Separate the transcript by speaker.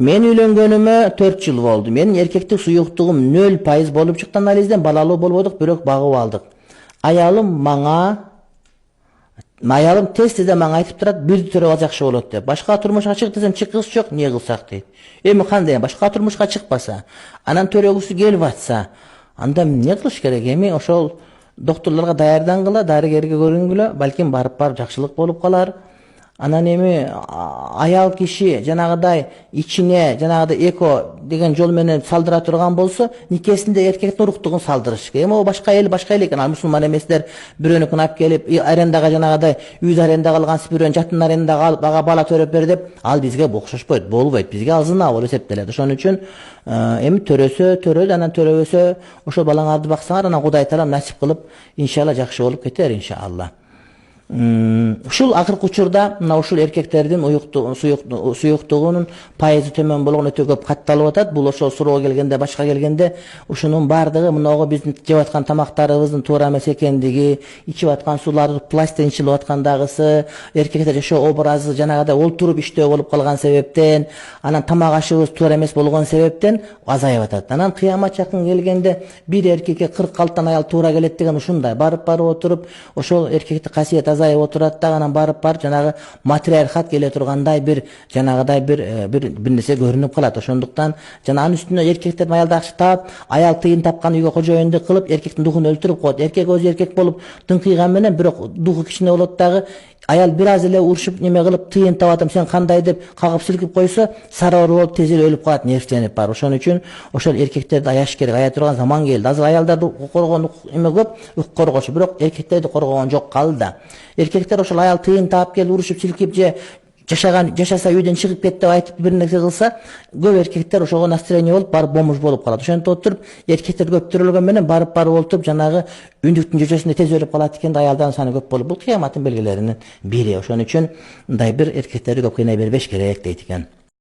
Speaker 1: Men üylөнгөнүмө 4 жыл болду. Менин эркектик суюктугум 0% болуп чыкты анализден, балалуу болбодук, бирок багып алдык. Аялым тез-тезден мага айтып турат, бирди төрөп ал жакшы болот деп. Башка турмушка чык десем, чыккыс жок, не кылсак дейт. Эми кандай, башка турмушка чыкпаса, анан төрөгүсү келип атса, анда эмне кылыш керек? Эми ошол докторлорго даярдангыла, дарыгерге көрүнгүлө, балким барып жакшылык болуп калар. Анан эми аял киши жанагыдай ичине, жанагыдай эко деген жол менен салдыра турган болсо, никесинде эркектин уруктугун салдырыш керек. Эми о башка эл экен, ал мусулман эместер бирөөнү кынап келип, арендага жанагыдай үйдү арендага алган бирөөнү жатын арендага алып, ага бала төрөп бер деп, ал бизге окшошпойт, болбойт. Бизге ал зына болуп эсептелет. Ошон үчүн эми төрөсө, анан төрөбөсө, ошо балаңарды баксаңар, анан Кудай таалам насип кылып, иншалла жакшы болуп кетер, иншалла. Ушул акыркы учурда мына ушул эркектердин суюктугунун пайызы төмөн болгон өтө көп катталып атат. Бул ошол суроого келгенде, башка келгенде ушунун бардыгы мынагы биздин жеп аткан тамактарыбыздын туура эмес экендиги, ичип аткан сууларды пластик ичилип аткандагысы, эркектер жашоо образы жанагыдай олтуруп иштөө болуп калган себептен, анан тамак ашыбыз туура эмес болгон себептен азайып атат. Анан кыямат жакын келгенде бир эркекке 46 аял туура келет деген ушундай барып отуруп, ошол эркектик касиет азайып отурат да, анан барып жанагы матриархат келе тургандай бир жанагыдай бир нерсе көрүнүп калат. Ошондуктан жана анын үстүнө эркектер аялды таап, аял тыйын тапкан үйгө кожоюндук кылып, эркектин духун өлтүрүп коет. Эркек өзү эркек болуп дыңкыйган менен, бирок духу кичине болот дагы. Аял бир аз эле урушуп неме кылып, тыйын табатам, сен кандай деп кагып силкип койсо, сарабар болуп тез эле өлүп калат, нервтенип бар. Ошон үчүн ошол эркектерди аяш керек, ая турган заман келди. Азыр аялдарды коргон эме көп, укук коргоочу, бирок эркектерди коргогон жок калды да. Эркектер ошол аял тыйын таап келип урушуп силкип же жашаса үйдөн чыгып кет деп айтып бир нерсе кылса, көп эркектер ошого настроение болуп барып бомж болуп калат. Ошентип отуруп, эркектер көп төрөлгөн менен барып отуруп жанагы үндүктүн жөжөсүндө тез өлүп калат экен да, аялдардын саны көп болуп. Бул кыяматтын белгилеринин бири. Ошон үчүн мындай бир эркектерди көп кыйнай бербеш керек дейт экен.